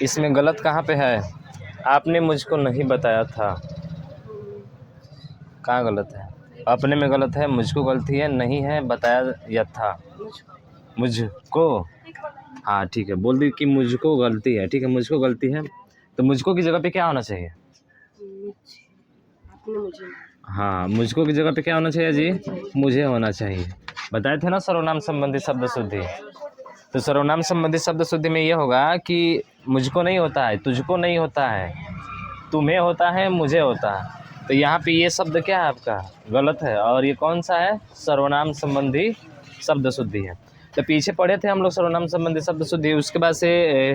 इसमें गलत कहाँ पे है? आपने मुझको नहीं बताया था, कहाँ गलत है? अपने में गलत है, मुझको गलती है, नहीं है बताया या था? मुझको, हाँ ठीक है, बोल दी कि मुझको गलती है, ठीक है, मुझको गलती है, तो मुझको की जगह पे क्या होना चाहिए? हाँ, मुझको की जगह पे क्या होना चाहिए जी? मुझे होना चाहिए। बताए थे ना सर्वनाम संबंधी शब्द शुद्धि। तो सर्वनाम संबंधी शब्द शुद्धि में ये होगा कि मुझको नहीं होता है, तुझको नहीं होता है, तुम्हें होता है, मुझे होता है। तो यहाँ पे ये शब्द क्या है आपका? गलत है। और ये कौन सा है? सर्वनाम संबंधी शब्द शुद्धि है। तो पीछे पढ़े थे हम लोग सर्वनाम संबंधी शब्द शुद्धि, उसके बाद से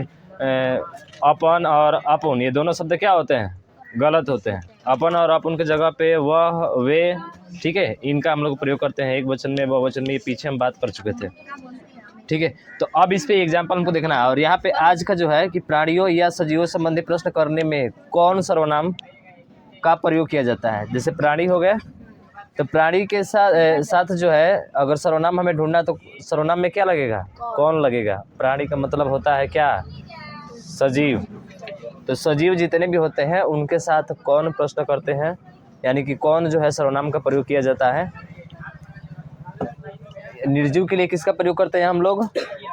अपन और अपुन, ये दोनों शब्द क्या होते हैं? गलत होते हैं। अपन और अपुन के जगह पे वह, वे, ठीक है, इनका हम लोग प्रयोग करते हैं एक वचन में, बहुवचन में, ये पीछे हम बात कर चुके थे, ठीक है। तो अब इस पे एग्जाम्पल हमको देखना है। और यहाँ पे आज का जो है कि प्राणियों या सजीवों संबंधी प्रश्न करने में कौन सर्वनाम का प्रयोग किया जाता है? जैसे प्राणी हो गया, तो प्राणी के साथ जो है अगर सर्वनाम हमें ढूंढना, तो सर्वनाम में क्या लगेगा? कौन लगेगा। प्राणी का मतलब होता है क्या? सजीव। तो सजीव जितने भी होते हैं उनके साथ कौन प्रश्न करते हैं, यानी कि कौन जो है सर्वनाम का प्रयोग किया जाता है? निर्जीव के लिए किसका प्रयोग करते हैं हम लोग?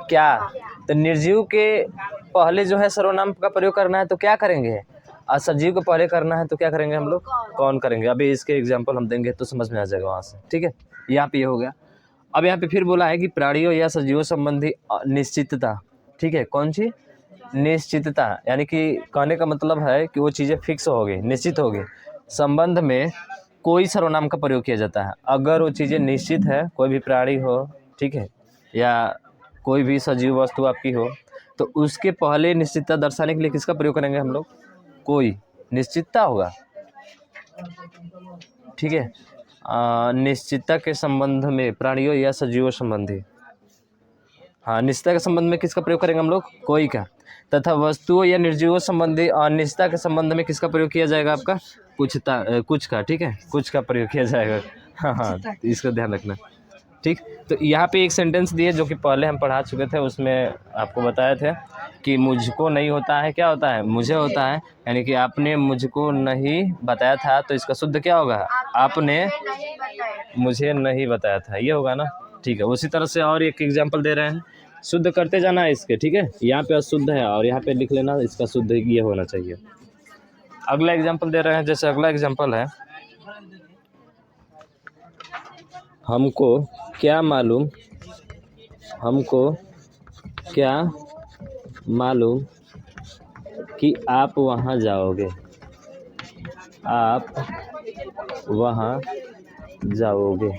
क्या। तो निर्जीव के पहले जो है सर्वनाम का प्रयोग करना है तो क्या करेंगे? और सजीव को पहले करना है तो क्या करेंगे हम लोग? कौन करेंगे। अभी इसके एग्जाम्पल हम देंगे तो समझ में आ जाएगा वहाँ से, ठीक है। यहाँ पे ये हो गया। अब यहाँ पे फिर बोला है कि प्राणियों या सजीवों संबंधी निश्चितता, ठीक है, कौन सी? निश्चितता, यानी कि कहने का मतलब है कि वो चीज़ें फिक्स हो गई, निश्चित हो गई, संबंध में कोई सर्वनाम का प्रयोग किया जाता है। अगर वो चीज़ें निश्चित है, कोई भी प्राणी हो, ठीक है, या कोई भी सजीव वस्तु आपकी हो, तो उसके पहले निश्चितता दर्शाने के लिए किसका प्रयोग करेंगे हम लोग? कोई निश्चितता होगा, ठीक है। निश्चितता के संबंध में प्राणियों या सजीवों संबंधी, हाँ, निश्चितता के संबंध में किसका प्रयोग करेंगे हम लोग? कोई का। तथा वस्तुओं या निर्जीवों संबंधी अनिश्चितता के संबंध में किसका प्रयोग किया जाएगा आपका? कुछ का, ठीक है, कुछ का प्रयोग किया जाएगा। हाँ, तो इसका ध्यान रखना, ठीक। तो यहाँ पे एक सेंटेंस दिए जो कि पहले हम पढ़ा चुके थे, उसमें आपको बताए थे कि मुझको नहीं होता है, क्या होता है? मुझे होता है, यानी कि आपने मुझको नहीं बताया था, तो इसका शुद्ध क्या होगा? आपने मुझे नहीं बताया था, ये होगा ना, ठीक है। उसी तरह से और एक एग्जाम्पल दे रहे हैं, शुद्ध करते जाना है इसके, ठीक है। यहाँ पे अशुद्ध है और यहाँ पे लिख लेना इसका शुद्ध ये होना चाहिए। अगला एग्जाम्पल दे रहे हैं, जैसे अगला एग्जाम्पल है, हमको क्या मालूम, हमको क्या मालूम कि आप वहाँ जाओगे, आप वहाँ जाओगे।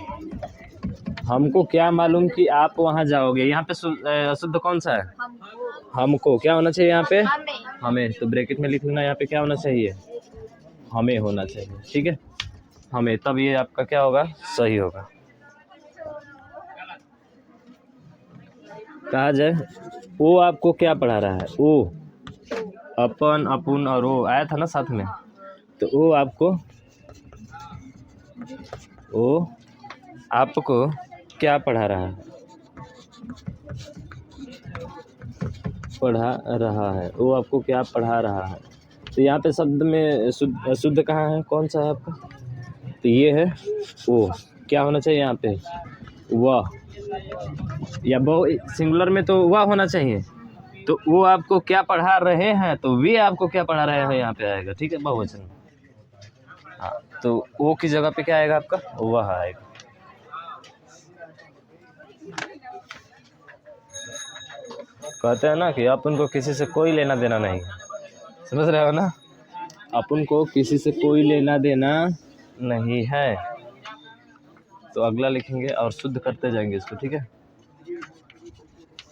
हमको क्या मालूम कि आप वहाँ जाओगे, यहाँ पे अशुद्ध कौन सा है? हमको। क्या होना चाहिए यहाँ पे? हमें। तो ब्रैकेट में लिख लेना, यहाँ पे क्या होना चाहिए? हमें होना चाहिए, ठीक है, हमें, तब ये आपका क्या होगा? सही होगा। कहा जाए वो आपको क्या पढ़ा रहा है? वो, अपन, अपुन और वो आया था ना साथ में, तो वो आपको क्या पढ़ा रहा है? पढ़ा रहा है, वो आपको क्या पढ़ा रहा है। तो यहाँ पे शब्द में शुद्ध कहाँ है? कौन सा है आपका? तो ये है वो। क्या होना चाहिए यहाँ पे? वह, या बहु सिंगुलर में तो वह होना चाहिए। तो वो आपको क्या पढ़ा रहे हैं, तो वे आपको क्या पढ़ा रहे हैं यहाँ पे आएगा, ठीक है, बहुवचन। हाँ, तो वो की जगह पे क्या आएगा आपका? वह आएगा। कहते हैं ना कि अपन को किसी से कोई लेना देना नहीं, समझ रहे हो ना? अपन को किसी से कोई लेना देना नहीं है। तो अगला लिखेंगे और शुद्ध करते जाएंगे इसको, ठीक है।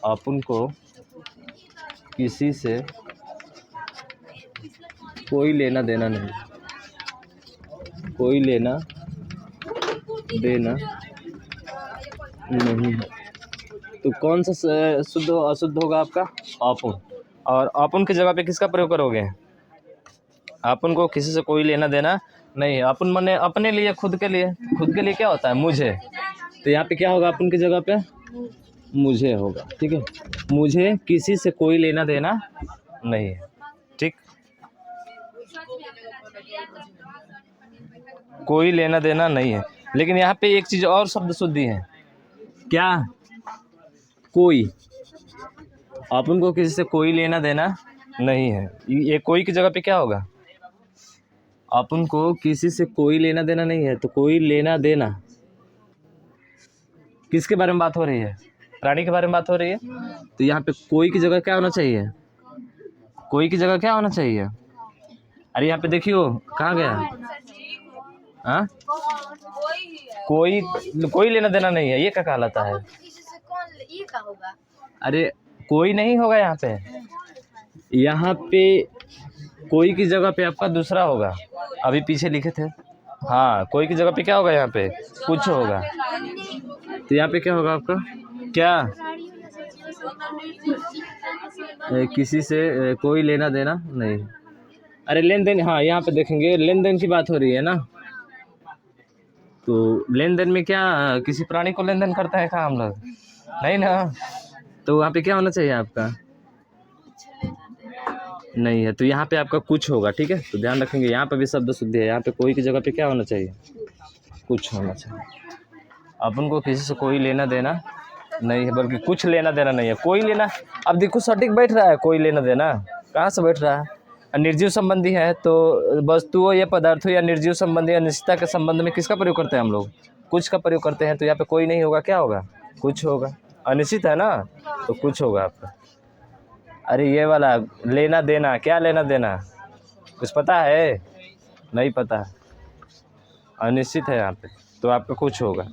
अपन को किसी से कोई लेना देना नहीं, कोई लेना देना नहीं है। तो कौन सा शुद्ध अशुद्ध होगा आपका? अपुन। और अपुन की जगह पे किसका प्रयोग करोगे? अपुन को किसी से कोई लेना देना नहीं है। अपुन माने अपने लिए, खुद के लिए। खुद के लिए क्या होता है? मुझे। तो यहाँ पे क्या होगा? अपुन की जगह पे मुझे होगा, ठीक है। मुझे किसी से कोई लेना देना नहीं है। ठीक, कोई लेना देना नहीं है। लेकिन यहाँ पे एक चीज और शब्द शुद्धि है, क्या? कोई। अपन को किसी से कोई लेना देना नहीं है। ये कोई की जगह पे क्या होगा? अपन को किसी से कोई लेना देना नहीं है, तो कोई लेना देना किसके बारे में बात हो रही है? प्राणी के बारे में बात हो रही है। तो यहाँ पे कोई की जगह क्या होना चाहिए? कोई की जगह क्या होना चाहिए? अरे यहाँ पे देखियो, कहाँ गया? हाँ, कोई कोई लेना देना नहीं है, ये क्या कहलाता है? अरे कोई नहीं होगा यहाँ पे। यहाँ पे कोई की जगह पे आपका दूसरा होगा, अभी पीछे लिखे थे। हाँ, कोई की जगह पे क्या होगा? यहाँ पे कुछ होगा। तो यहाँ पे क्या होगा आपका? क्या? किसी से कोई लेना देना नहीं। अरे लेन देन, हाँ यहाँ पे देखेंगे लेन देन की बात हो रही है ना। तो लेन देन में क्या किसी प्राणी को लेन देन करता है क्या हम लोग? नहीं ना। तो वहाँ पे क्या होना चाहिए आपका? नहीं है। तो यहाँ पे आपका कुछ होगा। ठीक है, तो ध्यान रखेंगे, यहाँ पे भी शब्द शुद्धि है। यहाँ पे कोई की जगह पे क्या होना चाहिए? कुछ होना चाहिए। अपन को किसी से कोई लेना देना नहीं है, बल्कि कुछ लेना देना नहीं है। कोई लेना, अब देखो सटीक बैठ रहा है, कोई लेना देना कहाँ से बैठ रहा है? निर्जीव संबंधी है, तो वस्तुओं या पदार्थों या निर्जीव संबंधी अनिश्चितता के संबंध में किसका प्रयोग करते हैं हम लोग? कुछ का प्रयोग करते हैं। तो यहाँ पे कोई नहीं होगा, क्या होगा? कुछ होगा। अनिश्चित है ना, तो कुछ होगा आपका। अरे ये वाला लेना देना, क्या लेना देना? कुछ पता है? नहीं पता, अनिश्चित है यहाँ पे, तो आपका कुछ होगा।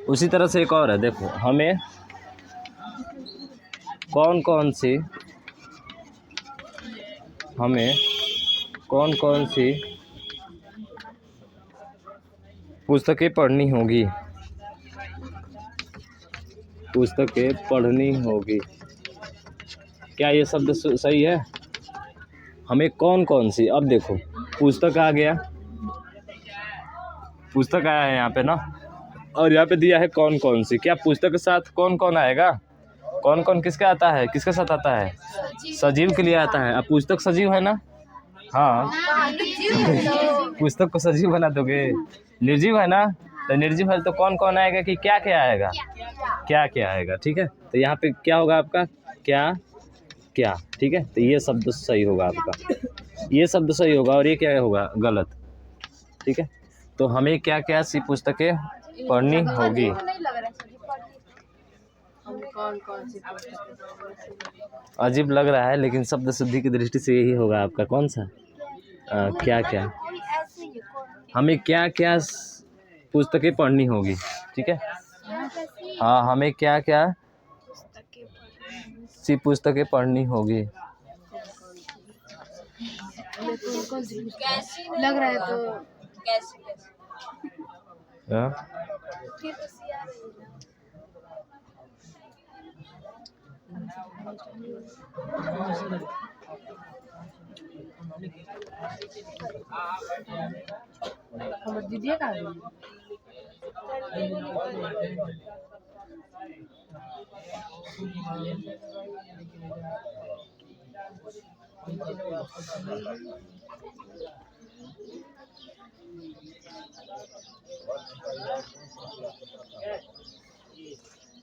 उसी तरह से एक और है, देखो, हमें कौन कौन सी पुस्तकें पढ़नी होगी? क्या ये शब्द सही है? हमें कौन सी, अब देखो पुस्तक आ गया, पुस्तक आया है यहाँ पे ना, और यहाँ पे दिया है कौन सी। क्या पुस्तक के साथ कौन आएगा? कौन किसका आता है? किसके साथ आता है? सजीव के लिए आता है। अब पुस्तक सजीव है ना? हाँ, पुस्तक को सजीव बना दोगे? निर्जीव है ना, तो निर्जीव है तो कौन आएगा कि क्या आएगा? क्या आएगा। ठीक है, तो यहाँ पे क्या होगा आपका? क्या। ठीक है, तो ये शब्द सही होगा आपका, ये शब्द सही होगा, और ये क्या होगा? गलत। ठीक है, तो हमें क्या सी पुस्तकें पढ़नी होगी? अजीब लग रहा है, लेकिन शब्द शुद्धि की दृष्टि से यही होगा आपका। कौन सा? क्या हमें क्या पुस्तकें पढ़नी होगी? ठीक है, हाँ, हमें क्या सी पुस्तकें पढ़नी होगी? लग रहा है तो दीदी का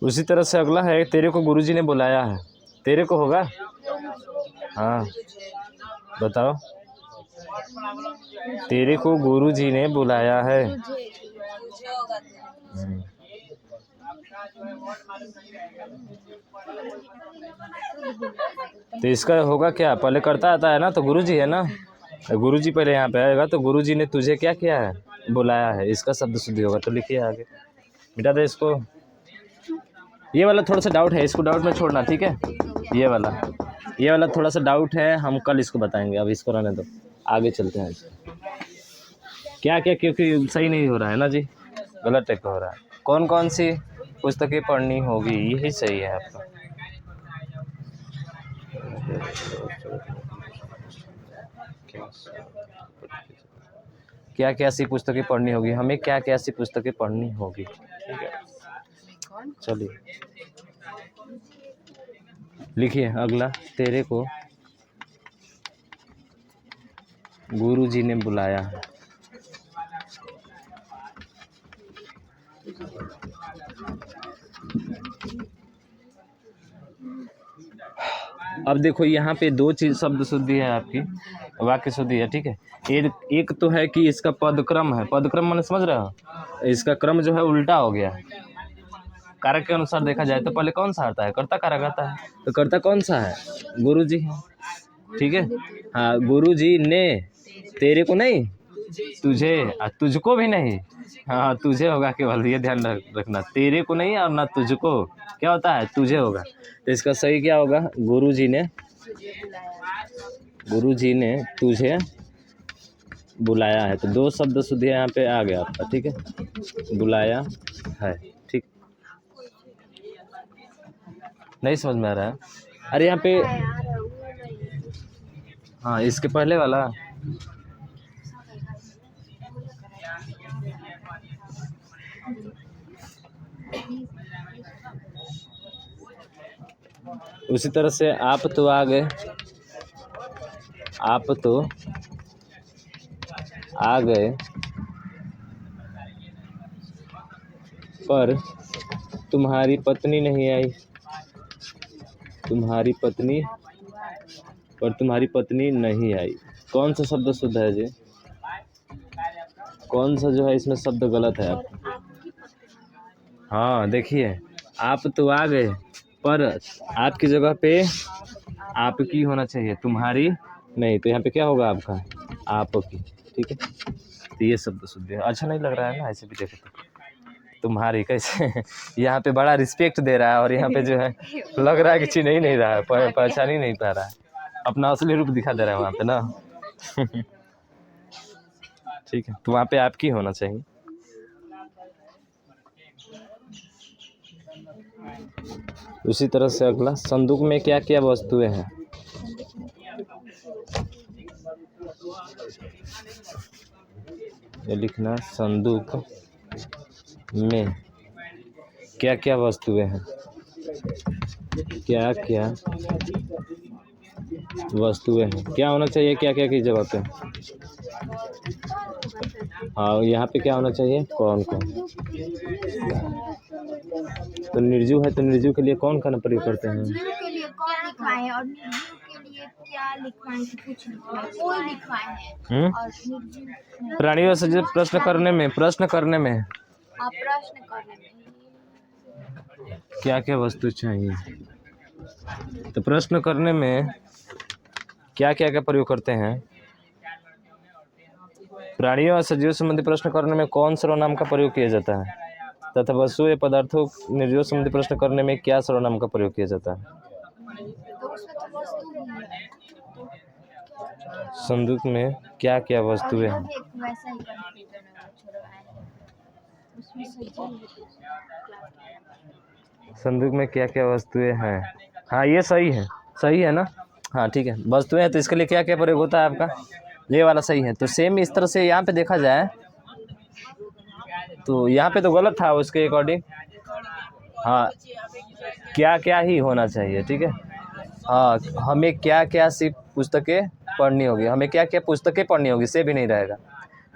उसी तरह से अगला है, तेरे को गुरुजी ने बुलाया है। तेरे को होगा? हाँ, बताओ। तेरे को गुरुजी ने बुलाया है। तो इसका होगा क्या? पहले करता आता है ना, तो गुरुजी है ना, गुरुजी पहले यहाँ पे आएगा, तो गुरुजी ने तुझे क्या किया है? बुलाया है। इसका शब्द शुद्धि होगा। तो लिखिए आगे, मिटा दे इसको। ये वाला थोड़ा सा डाउट है, इसको डाउट में छोड़ना। ठीक है, ये वाला थोड़ा सा डाउट है, हम कल इसको बताएंगे, अब इसको रहने दो, आगे चलते हैं। क्या क्योंकि सही नहीं हो रहा है ना जी, गलत टाइप का हो रहा है। कौन सी पुस्तकें पढ़नी होगी, यही सही है आपका। क्या सी पुस्तकें पढ़नी होगी? हमें क्या सी पुस्तकें पढ़नी होगी? ठीक है, चलिए लिखिए अगला। तेरे को गुरुजी ने बुलाया है। अब देखो यहाँ पे दो चीज शब्द शुद्धि है आपकी, वाक्य शुद्धि है, ठीक है। एक तो है कि इसका पदक्रम है, पदक्रम मैंने समझ रहे हो, इसका क्रम जो है उल्टा हो गया। कारक के अनुसार देखा जाए तो पहले कौन सा आता है, कर्ता कारक आता है, तो कर्ता कौन सा है, गुरुजी है, ठीक है। हाँ, गुरुजी ने, तेरे को नहीं, तुझे, तुझको भी नहीं, हाँ तुझे होगा केवल, ये ध्यान रखना, तेरे को नहीं और ना तुझको, क्या होता है, तुझे होगा। तो इसका सही क्या होगा, गुरुजी ने तुझे बुलाया है। तो दो शब्द शुद्धि यहाँ पे आ गया आपका, ठीक है, बुलाया है, ठीक। नहीं समझ में आ रहा है, अरे यहाँ पे, हाँ इसके पहले वाला, उसी तरह से आप तो आ गए, आप तो आ गए पर तुम्हारी पत्नी नहीं आई, तुम्हारी पत्नी, पर तुम्हारी पत्नी नहीं आई। कौन सा शब्द शुद्ध है जी, कौन सा जो है इसमें शब्द गलत है आप? हाँ देखिए, आप तो आ गए पर आपकी जगह पे आपकी होना चाहिए, तुम्हारी नहीं, तो यहाँ पे क्या होगा आपका, आपकी, ठीक है। तो ये शब्द शुद्ध है। अच्छा नहीं लग रहा है ना, ऐसे भी देखे तो तुम्हारी कैसे यहाँ पे बड़ा रिस्पेक्ट दे रहा है और यहाँ पे जो है लग रहा है कि चिन्ह ही नहीं रहा है, पहचान ही नहीं पा रहा है, अपना असली रूप दिखा दे रहा है वहाँ पे ना ठीक है, तो वहाँ पे आपकी होना चाहिए। उसी तरह से अगला, संदूक में क्या क्या वस्तुएं हैं, ये लिखना, संदूक में क्या क्या वस्तुएं हैं, क्या क्या वस्तुएं हैं, क्या होना चाहिए, क्या क्या की जगह पे, हाँ यहाँ पे क्या होना चाहिए, कौन कौन। तो निर्जीव है, तो निर्जीव के लिए कौन का प्रयोग करते हैं, प्राणियों से जो प्रश्न करने में क्या क्या वस्तु चाहिए, तो प्रश्न करने में क्या क्या का प्रयोग करते हैं, प्राणियों और सजीव संबंधी प्रश्न करने में कौन सर्वनाम का प्रयोग किया जाता है, तथा वस्तु या पदार्थों निर्जीव संबंधी प्रश्न करने में क्या सर्वनाम का प्रयोग किया जाता है। संदूक में क्या क्या वस्तुएं हैं, संदूक में क्या क्या वस्तुएं हैं, हाँ ये सही है ना, हाँ ठीक है, वस्तुएं हैं तो इसके लिए क्या क्या प्रयोग होता है आपका, ये वाला सही है। तो सेम इस तरह से यहाँ पे देखा जाए तो यहाँ पे तो गलत था उसके अकॉर्डिंग, हाँ क्या क्या ही होना चाहिए, ठीक है। हाँ हमें क्या क्या सी पुस्तकें पढ़नी होगी, हमें क्या क्या पुस्तकें पढ़नी होगी, से भी नहीं रहेगा,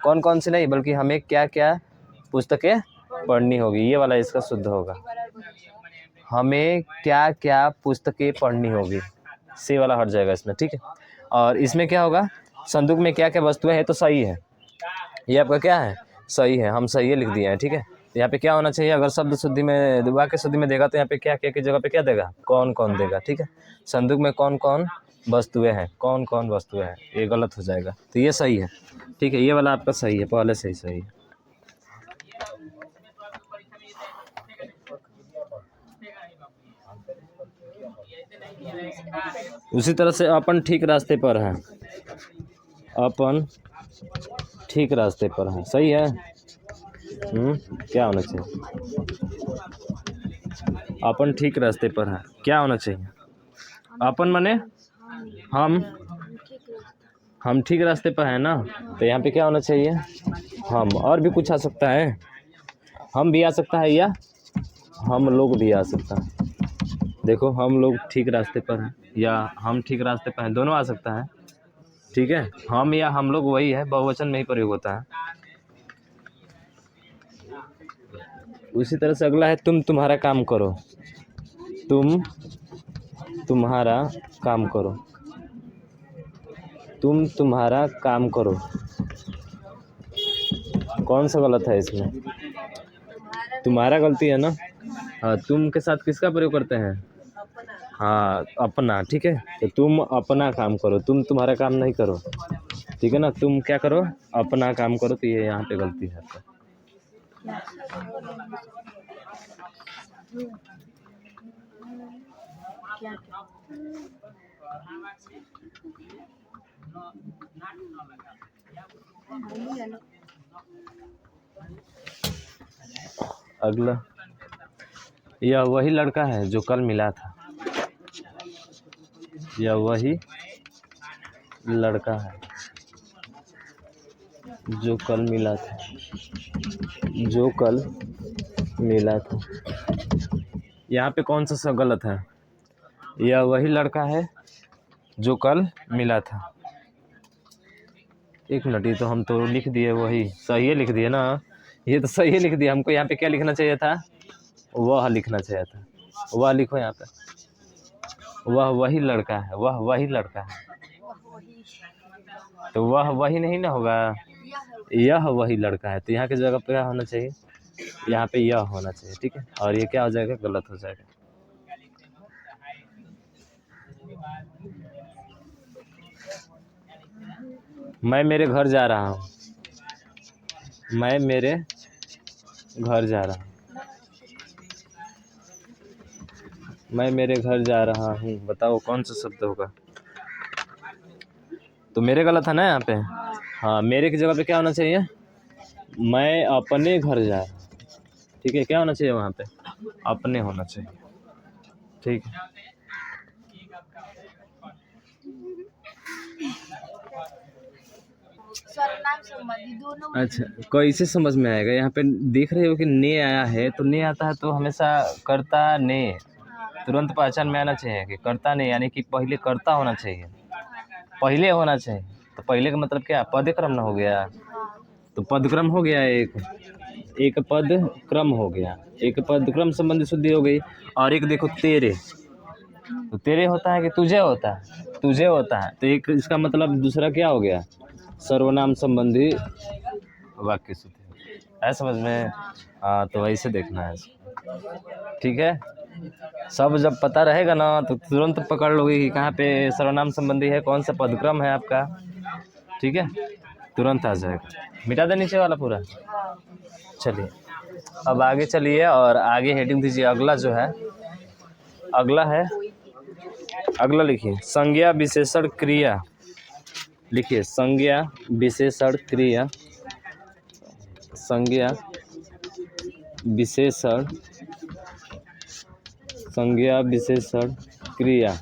कौन कौन सी नहीं, बल्कि हमें क्या क्या पुस्तकें पढ़नी होगी, ये वाला इसका शुद्ध होगा, हमें क्या क्या पुस्तकें पढ़नी होगी, से वाला हट जाएगा इसमें, ठीक है। और इसमें क्या होगा, संदूक में क्या क्या वस्तुएं हैं, तो सही है, ये आपका क्या है, सही है, हम सही लिख दिए हैं, ठीक है। यहाँ पे क्या होना चाहिए, अगर शब्द शुद्धि में, वाक्य शुद्धि में देगा तो यहाँ पे क्या क्या की जगह पे क्या देगा, कौन कौन देगा, ठीक है। संदूक में कौन कौन वस्तुएं हैं, कौन कौन वस्तुएं हैं, ये गलत हो जाएगा, तो ये सही है, ठीक है, ये वाला आपका सही है, पहले से ही सही है। उसी तरह से अपन ठीक रास्ते पर है, अपन ठीक रास्ते पर है, सही है, क्या होना चाहिए, अपन ठीक रास्ते पर है, क्या होना चाहिए, अपन माने हम ठीक रास्ते पर है ना, तो यहाँ पे क्या होना चाहिए, हम, और भी कुछ आ सकता है, हम भी आ सकता है या हम लोग भी आ सकता है। देखो हम लोग ठीक रास्ते पर हैं या हम ठीक रास्ते पर हैं, दोनों आ सकता है। ठीक है, हम या हम लोग वही है, बहुवचन में ही प्रयोग होता है। उसी तरह से अगला है तुम तुम्हारा काम करो। तुम तुम्हारा काम करो। तुम तुम्हारा काम करो, कौन सा गलत है इसमें? तुम्हारा गलती है ना। हाँ, तुम के साथ किसका प्रयोग करते हैं? हाँ, अपना। ठीक है, तो तुम अपना काम करो, तुम तुम्हारा काम नहीं करो। ठीक है ना, तुम क्या करो? अपना काम करो। तो ये यहाँ पे गलती है आपका। अगला, यह वही लड़का है जो कल मिला था। यह वही लड़का है जो कल मिला था। जो कल मिला था, यहाँ पे कौन सा गलत है? यह वही लड़का है जो कल मिला था। एक मिनट, ये तो हम तो लिख दिए, वही सही है लिख दिए ना। ये तो सही है लिख दिया, हमको यहाँ पे क्या लिखना चाहिए था? वह लिखना चाहिए था। वह लिखो यहाँ पे, वह वही लड़का है, वह वही लड़का है। तो वह वही नहीं ना होगा, यह वही लड़का है। तो यहाँ की जगह पे क्या होना चाहिए? यहाँ पे यह होना चाहिए। ठीक है, और ये क्या हो जाएगा? गलत हो जाएगा। मैं मेरे घर जा रहा हूँ। मैं मेरे घर जा रहा हूँ। मैं मेरे घर जा रहा हूँ, बताओ कौन सा शब्द होगा? तो मेरे गलत है ना यहाँ पे। हाँ, मेरे की जगह पे क्या होना चाहिए? मैं अपने घर जा रहा हूँ। ठीक है, क्या होना चाहिए वहाँ पे? अपने होना चाहिए। ठीक है, सर्वनाम संबंधी दोनों। अच्छा, कैसे समझ में आएगा? यहाँ पे देख रहे हो कि ने आया है, तो ने आता है तो हमेशा कर्ता ने तुरंत पहचान में आना चाहिए कि कर्ता ने, यानी कि पहले कर्ता होना चाहिए, पहले होना चाहिए। तो पहले का मतलब क्या? पदक्रम ना हो गया। तो पदक्रम हो गया, एक पद क्रम हो गया, एक पद क्रम संबंधी शुद्धि हो गई। और एक देखो तेरे, तो तेरे होता है कि तुझे होता है? तुझे होता है। तो एक इसका मतलब दूसरा क्या हो गया? सर्वनाम संबंधी वाक्य शुद्धि। है समझ में? हाँ, तो वैसे देखना है इसको। ठीक है, सब जब पता रहेगा ना तो तुरंत पकड़ लोगे कि कहाँ पे सर्वनाम संबंधी है, कौन सा पदक्रम है आपका। ठीक है, तुरंत आ जाएगा। मिटा दे नीचे वाला पूरा। चलिए, अब आगे चलिए और आगे हेडिंग दीजिए। अगला जो है, अगला है, अगला लिखिए संज्ञा विशेषण क्रिया। लिखिए संज्ञा विशेषण क्रिया। संज्ञा विशेषण, संज्ञा विशेषण क्रिया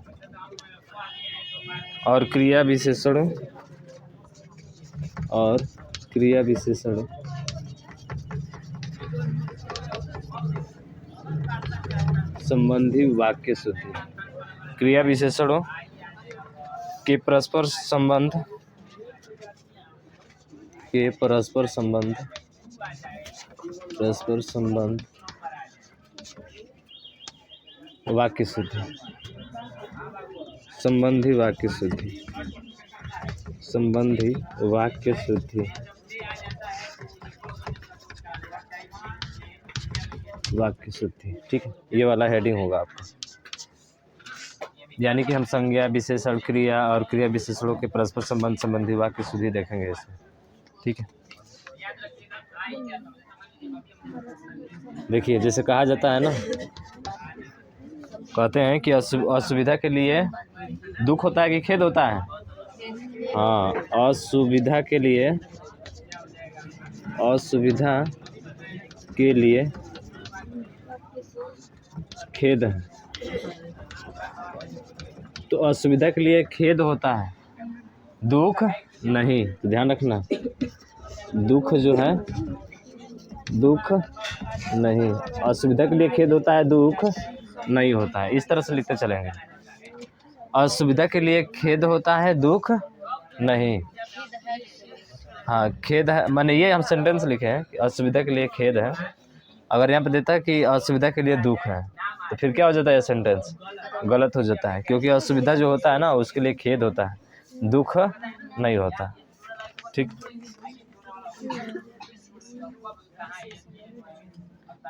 और क्रिया विशेषण, और क्रिया विशेषण संबंधी वाक्य शुद्धि। क्रिया विशेषणों के परस्पर संबंध, के परस्पर संबंध, परस्पर संबंध वाक्य शुद्धि, संबंधी वाक्य शुद्धि, संबंधी वाक्य शुद्धि, वाक्य शुद्धि। ठीक है, ये वाला हेडिंग होगा आपका। यानी कि हम संज्ञा विशेषण क्रिया और क्रिया विशेषणों के परस्पर संबंध संबंधी वाक्य शुद्धि देखेंगे इसमें। ठीक है, देखिए जैसे कहा जाता है ना, कहते हैं कि असुविधा के लिए दुख होता है कि खेद होता है? हाँ, असुविधा के लिए, असुविधा के लिए खेद है। तो असुविधा के लिए खेद होता है, दुख नहीं। ध्यान रखना, दुख जो है दुख नहीं। असुविधा के लिए खेद होता है, दुख नहीं होता है। इस तरह से लिखते चलेंगे। असुविधा के लिए खेद होता है, दुख नहीं। हाँ, खेद है, माने ये हम सेंटेंस लिखे हैं कि असुविधा के लिए खेद है। अगर यहाँ पे देता है कि असुविधा के लिए दुख है, तो फिर क्या हो जाता है, ये सेंटेंस गलत हो जाता है, क्योंकि असुविधा जो होता है ना उसके लिए खेद होता है, दुख नहीं होता। ठीक,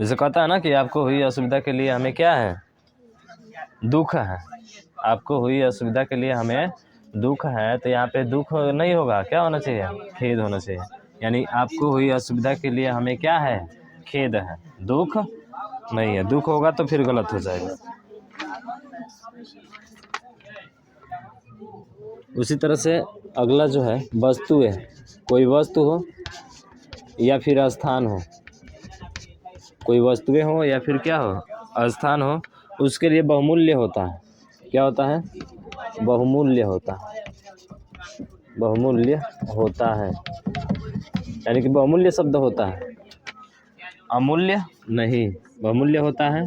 जैसे कहता है ना कि आपको हुई असुविधा के लिए हमें क्या है, दुख है। आपको हुई असुविधा के लिए हमें दुख है, तो यहाँ पे दुख नहीं होगा, क्या होना चाहिए, खेद होना चाहिए। यानी आपको हुई असुविधा के लिए हमें क्या है, खेद है, दुख नहीं है। दुख होगा तो फिर गलत हो जाएगा। उसी तरह से अगला जो है वस्तु है, कोई वस्तु हो या फिर स्थान हो, कोई वस्तुएं हो या फिर क्या हो, स्थान हो, उसके लिए बहुमूल्य होता है। क्या होता है, बहुमूल्य होता है, बहुमूल्य होता है। यानी कि बहुमूल्य शब्द होता है, अमूल्य नहीं। बहुमूल्य होता है,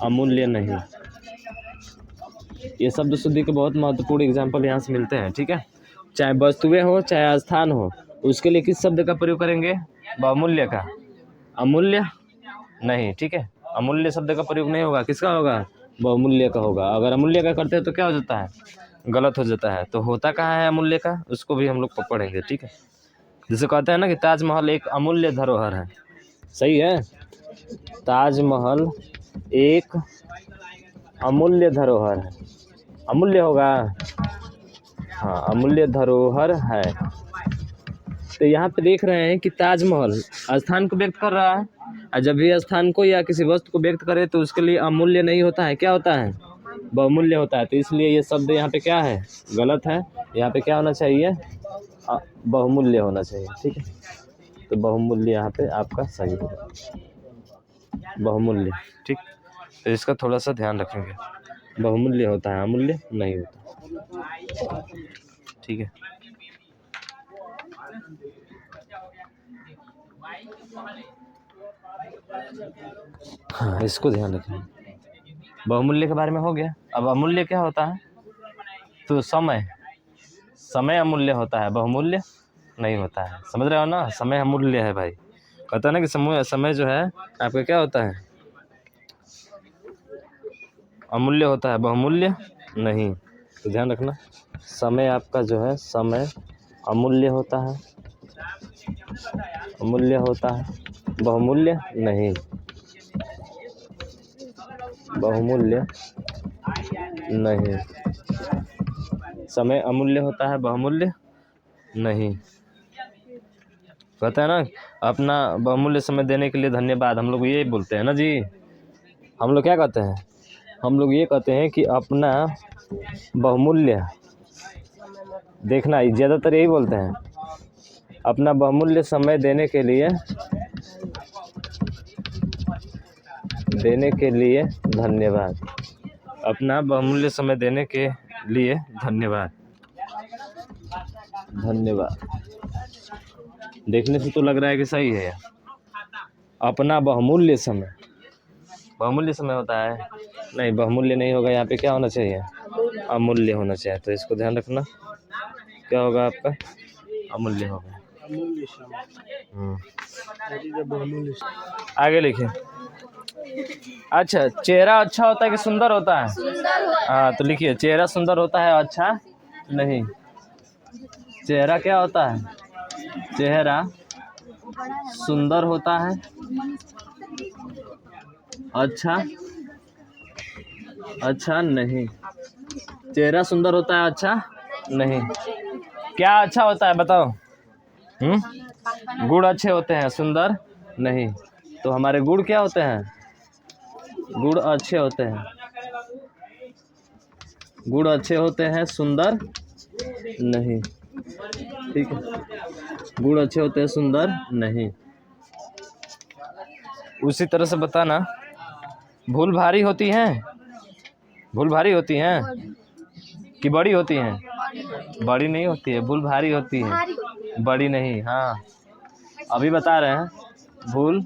अमूल्य नहीं। ये शब्द शुद्धि के बहुत महत्वपूर्ण एग्जाम्पल यहाँ से मिलते हैं। ठीक है, चाहे वस्तुएं हो चाहे स्थान हो, उसके लिए किस शब्द का प्रयोग करेंगे, बहुमूल्य का, अमूल्य नहीं। ठीक है, अमूल्य शब्द का प्रयोग नहीं होगा, किसका होगा, बहुमूल्य का होगा। अगर अमूल्य का करते हैं तो क्या हो जाता है, गलत हो जाता है। तो होता कहाँ है अमूल्य का, उसको भी हम लोग पढ़ेंगे। ठीक है, जैसे कहते हैं ना कि ताजमहल एक अमूल्य धरोहर है, सही है, ताजमहल एक अमूल्य धरोहर है। अमूल्य होगा, हाँ, अमूल्य धरोहर है। तो यहाँ पे देख रहे हैं कि ताजमहल स्थान को व्यक्त कर रहा है, और जब भी स्थान को या किसी वस्तु को व्यक्त करे तो उसके लिए अमूल्य नहीं होता है, क्या होता है, बहुमूल्य होता है। तो इसलिए ये शब्द यहाँ पे क्या है, गलत है। यहाँ पे क्या होना चाहिए, बहुमूल्य होना चाहिए। ठीक है, तो बहुमूल्य यहाँ पे आपका सही होगा, बहुमूल्य। ठीक, तो इसका थोड़ा सा ध्यान रखेंगे, बहुमूल्य होता है, अमूल्य नहीं होता। ठीक है, हाँ, इसको ध्यान रखें। बहुमूल्य के बारे में हो गया। अब अमूल्य क्या होता है, तो समय, समय अमूल्य होता है, बहुमूल्य नहीं होता है। समझ रहे हो ना, समय अमूल्य है भाई। कहता है ना कि समय जो है आपका क्या होता है, अमूल्य होता है, बहुमूल्य नहीं। तो ध्यान रखना, समय आपका जो है, समय अमूल्य होता है, अमूल्य होता है, बहुमूल्य नहीं, बहुमूल्य नहीं। समय अमूल्य होता है, बहुमूल्य नहीं। कहते हैं ना, अपना बहुमूल्य समय देने के लिए धन्यवाद, हम लोग ये बोलते हैं ना जी। हम लोग क्या कहते हैं, हम लोग ये कहते हैं कि अपना बहुमूल्य, देखना ज़्यादातर यही बोलते हैं, अपना बहुमूल्य समय देने के लिए धन्यवाद, अपना बहुमूल्य समय देने के लिए धन्यवाद, धन्यवाद। देखने से तो लग रहा है कि सही है, अपना बहुमूल्य समय, बहुमूल्य समय होता है, नहीं, बहुमूल्य नहीं होगा। यहाँ पे क्या होना चाहिए, अमूल्य होना चाहिए। तो इसको ध्यान रखना, क्या होगा आपका, अमूल्य होगा। आगे लिखिए। अच्छा, चेहरा अच्छा होता है कि सुंदर होता है, हाँ, तो लिखिए, चेहरा सुंदर होता है, अच्छा नहीं। चेहरा क्या होता है, चेहरा सुंदर होता है, अच्छा नहीं। चेहरा सुंदर होता है, अच्छा नहीं। क्या अच्छा होता है बताओ, गुण अच्छे होते हैं, सुंदर नहीं। तो हमारे गुण क्या होते हैं, गुण अच्छे होते हैं, गुण अच्छे होते हैं, सुंदर नहीं। ठीक है, गुण अच्छे होते हैं, सुंदर नहीं। उसी तरह से बताना, भूल भारी होती हैं, भूल भारी होती हैं कि बड़ी होती हैं, बड़ी नहीं होती है, भूल भारी होती है, बड़ी नहीं। हाँ, अभी बता रहे हैं, भूल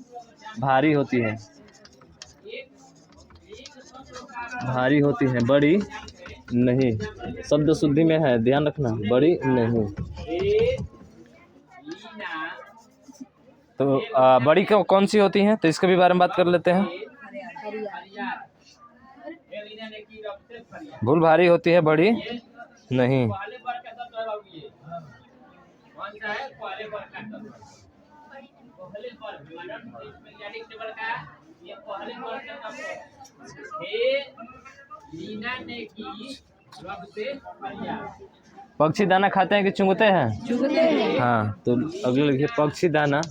भारी होती है, भारी होती है, बड़ी नहीं। शब्द शुद्धि में है, ध्यान रखना, बड़ी नहीं। तो बड़ी कौन सी होती हैं, तो इसके भी बारे में बात कर लेते हैं। भूल भारी होती है, बड़ी नहीं। पक्षी दाना खाते हैं कि चुंगते हैं? चुगते हैं। हाँ, तो अगले लिखिए, पक्षी दाना,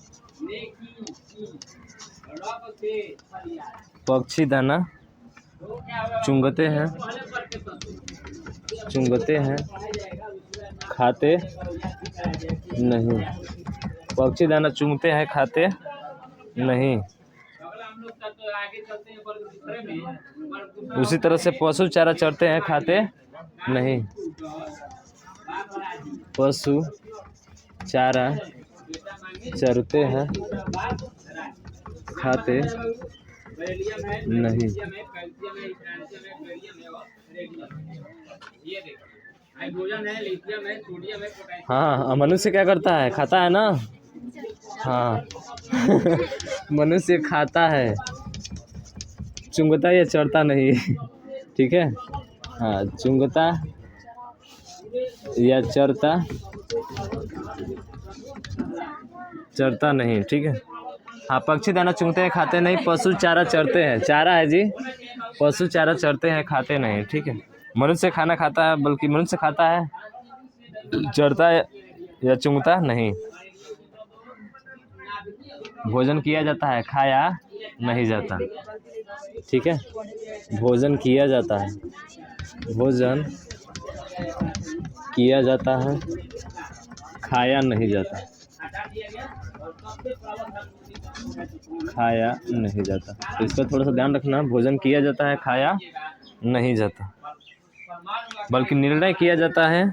पक्षी दाना चुंगते हैं, चुंगते हैं, खाते नहीं। पक्षी दाना चुंगते हैं, खाते नहीं। उसी तरह से पशु चारा चरते हैं, खाते नहीं। पशु चारा चरते हैं, खाते नहीं। हाँ, मनुष्य क्या करता है, खाता है ना। हाँ मनुष्य खाता है, चुंगता या चरता नहीं। ठीक है, हाँ, चुंगता या चरता, चरता नहीं। ठीक है, हाँ, पक्षी दाना चुंगते हैं, खाते नहीं। पशु चारा चरते हैं, चारा है जी, पशु चारा चरते हैं, खाते नहीं। ठीक है, मनुष्य खाना खाता है, बल्कि मनुष्य खाता है, चरता है या चुंगता नहीं। भोजन किया जाता है, खाया नहीं जाता। ठीक है, भोजन किया जाता है, भोजन किया जाता है, खाया नहीं जाता, खाया नहीं जाता। तो इसका थोड़ा सा ध्यान रखना, भोजन किया जाता है, खाया नहीं जाता, बल्कि निर्णय किया जाता है,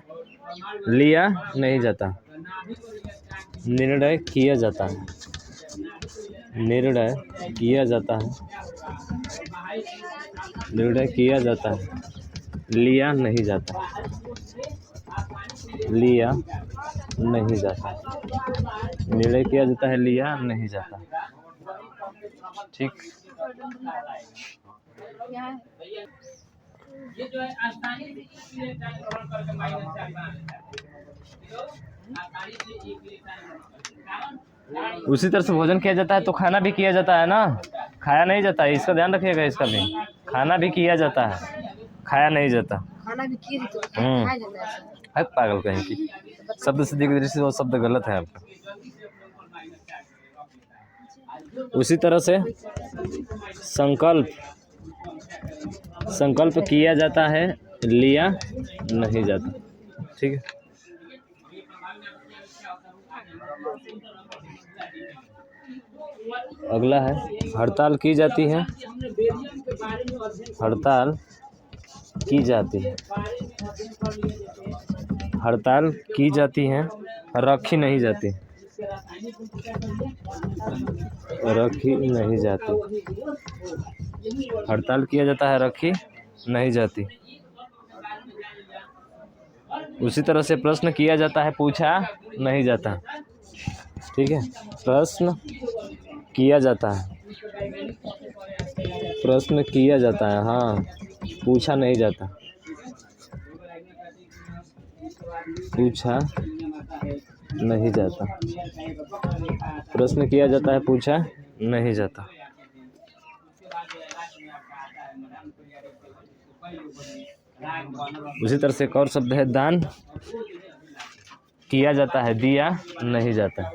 लिया नहीं जाता। निर्णय किया जाता है, निर्णय किया जाता है, निर्णय किया जाता है, लिया नहीं जाता, लिया नहीं जाता। निर्णय किया जाता है, लिया नहीं जाता। ठीक, उसी तरह से भोजन किया जाता है तो खाना भी किया जाता है ना, खाया नहीं जाता है। इसका ध्यान रखिएगा, इसका भी खाना भी किया जाता है, खाया नहीं जाता। खाना भी किए तो खाया जाता है। है पागल कहीं की, शब्द सिद्धि की दृष्टि से वो शब्द गलत है आपका। उसी तरह से संकल्प, संकल्प किया जाता है, लिया नहीं जाता। ठीक है, अगला है, हड़ताल की जाती है, हड़ताल की जाती है, हड़ताल की जाती है, रखी नहीं जाती, रखी नहीं जाती। हड़ताल किया जाता है, रखी नहीं जाती। उसी तरह से प्रश्न किया जाता है, पूछा नहीं जाता। ठीक है, प्रश्न किया जाता है, प्रश्न किया जाता है, हाँ, पूछा नहीं जाता, पूछा नहीं जाता। प्रश्न किया जाता है, पूछा नहीं जाता। उसी तरह से एक और शब्द है, दान किया जाता है, दिया नहीं जाता।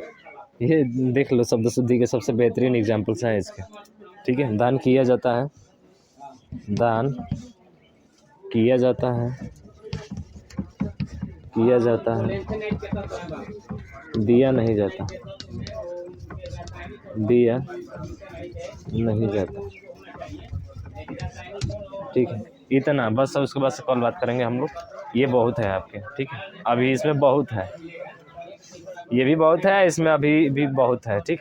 ये देख लो, शब्द शुद्धि के सबसे बेहतरीन एग्जाम्पल्स हैं इसके। ठीक है, दान किया जाता है, दान किया जाता है, किया जाता है, दिया नहीं जाता, दिया नहीं जाता। ठीक है, इतना बस। अब उसके बाद से कल बात करेंगे हम लोग। ये बहुत है आपके, ठीक है, अभी इसमें बहुत है, ये भी बहुत है, इसमें अभी भी बहुत है। ठीक।